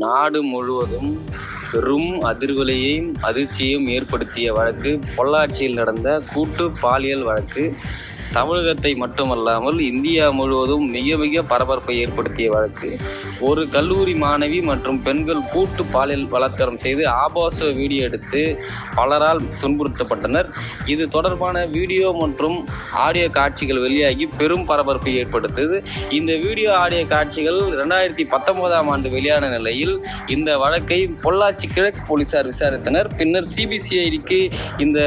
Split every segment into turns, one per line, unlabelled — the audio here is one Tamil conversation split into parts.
நாடு முழுவதும் பெரும் அதிர்வலையையும் அதிர்ச்சியையும் ஏற்படுத்திய வழக்கு பொள்ளாச்சியில் நடந்த கூட்டு பாலியல் வழக்கு. தமிழகத்தை மட்டுமல்லாமல் இந்தியா முழுவதும் மிக மிக பரபரப்பை ஏற்படுத்திய வழக்கு. ஒரு கல்லூரி மாணவி மற்றும் பெண்கள் கூட்டு பாலியல் பலாத்காரம் செய்து ஆபாச வீடியோ எடுத்து பலரால் துன்புறுத்தப்பட்டனர். இது தொடர்பான வீடியோ மற்றும் ஆடியோ காட்சிகள் வெளியாகி பெரும் பரபரப்பை ஏற்படுத்தியது. இந்த வீடியோ ஆடியோ காட்சிகள் 2019ஆம் ஆண்டு வெளியான நிலையில் இந்த வழக்கை பொள்ளாச்சி கிழக்கு போலீசார் விசாரித்தனர். பின்னர் சிபிசிஐடிக்கு இந்த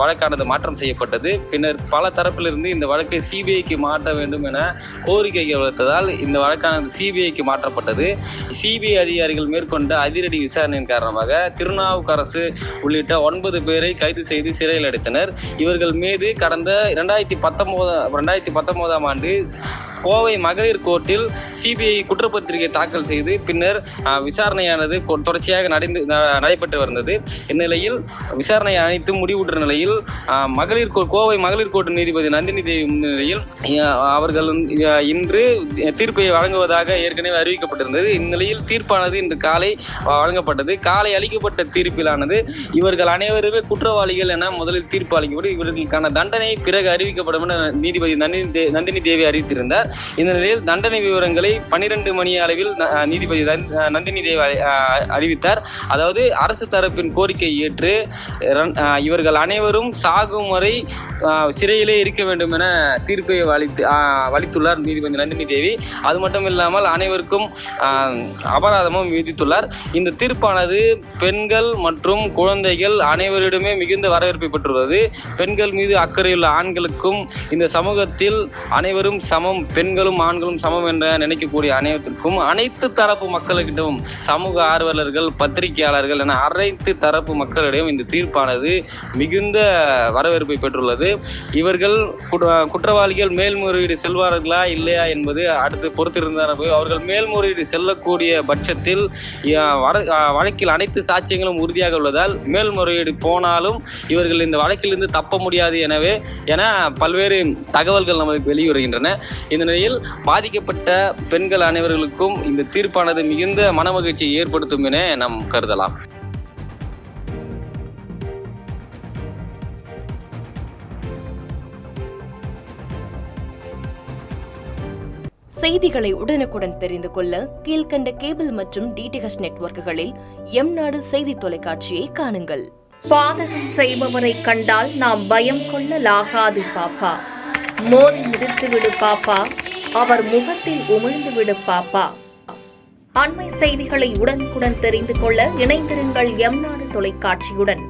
வழக்கானது மாற்றம் செய்யப்பட்டது. பின்னர் பல தரப்பிலிருந்து இந்த வழக்கை சிபிஐக்கு மாற்ற வேண்டும் என கோரிக்கை வளர்த்ததால் இந்த வழக்கானது சிபிஐக்கு மாற்றப்பட்டது. சிபிஐ அதிகாரிகள் மேற்கொண்ட அதிரடி விசாரணையின் காரணமாக திருநாவுக்கரசு உள்ளிட்ட 9 பேரை கைது செய்து சிறையில் அடைத்தனர். இவர்கள் மீது கடந்த 2019ஆம் ஆண்டு கோவை மகளிர் கோர்ட்டில் சிபிஐ குற்றப்பத்திரிகை தாக்கல் செய்து பின்னர் விசாரணையானது தொடர்ச்சியாக நடைபெற்று வந்தது. இந்நிலையில் விசாரணை அனைத்தும் முடிவுற்ற நிலையில் கோவை மகளிர் கோர்ட் நீதிபதி நந்தினி தேவி முன்னிலையில் அவர்கள் இன்று தீர்ப்பை வழங்குவதாக ஏற்கனவே அறிவிக்கப்பட்டிருந்தது. இந்நிலையில் தீர்ப்பானது இன்று காலை வழங்கப்பட்டது. காலை அளிக்கப்பட்ட தீர்ப்பிலானது இவர்கள் அனைவருமே குற்றவாளிகள் என முதலில் தீர்ப்பு அளிக்கப்பட்டு இவர்களுக்கான தண்டனை பிறகு அறிவிக்கப்படும் என நீதிபதி நந்தினி தேவி அறிவித்திருந்தார். இந்த நிலையில் தண்டனை விவரங்களை 12 மணி அளவில் நீதிபதி நந்தினி தேவி அறிவித்தார். அதாவது அரசு தரப்பின் கோரிக்கை ஏற்று இவர்கள் அனைவரும் சாகும் வரை சிறையிலே இருக்க வேண்டும் என தீர்ப்பை அளித்துள்ளார் நீதிபதி நந்தினி தேவி. அது மட்டும் இல்லாமல் அனைவருக்கும் அபராதமும் விதித்துள்ளார். இந்த தீர்ப்பானது பெண்கள் மற்றும் குழந்தைகள் அனைவரிடமே மிகுந்த வரவேற்பை பெற்றுள்ளது. பெண்கள் மீது அக்கறையுள்ள ஆண்களுக்கும் இந்த சமூகத்தில் அனைவரும் சமம், பெண்களும் ஆண்களும் சமம் என்ற நினைக்கக்கூடிய அனைவருக்கும் அனைத்து தரப்பு மக்களிடம், சமூக ஆர்வலர்கள், பத்திரிகையாளர்கள் என அனைத்து தரப்பு மக்களிடம் இந்த தீர்ப்பானது மிகுந்த வரவேற்பை பெற்றுள்ளது. இவர்கள் குற்றவாளிகள் மேல்முறையீடு செல்வார்களா இல்லையா என்பது அடுத்து பொறுத்திருந்தார். அவர்கள் மேல்முறையீடு செல்லக்கூடிய பட்சத்தில் வழக்கில் அனைத்து சாட்சியங்களும் உறுதியாக உள்ளதால் மேல்முறையீடு போனாலும் இவர்கள் இந்த வழக்கிலிருந்து தப்ப முடியாது என பல்வேறு தகவல்கள் நமக்கு வெளிவருகின்றன. இந்த நிலையில் பாதிக்கப்பட்ட பெண்கள் அனைவர்களுக்கும் இந்த தீர்ப்பானது மிகுந்த மனமகிழ்ச்சியை ஏற்படுத்தும் என நாம் கருதலாம்.
செய்திகளை உடனுக்குடன் தெரிந்து கொள்ள கீழ்கண்ட கேபிள் மற்றும் டிடிஎச் நெட்வொர்க்குகளில் எம்நாடு செய்தி தொலைக்காட்சியை காணுங்கள்.
பாதகம் செய்பவரை கண்டால் நாம் பயம் கொள்ளலாகாது பாப்பா. மோதி மிதித்துவிடு பாப்பா, அவர் முகத்தில் உமிழ்ந்துவிடு பாப்பா. அண்மை செய்திகளை உடனுக்குடன் தெரிந்து கொள்ள இணைந்திருங்கள் எம்நாடு தொலைக்காட்சியுடன்.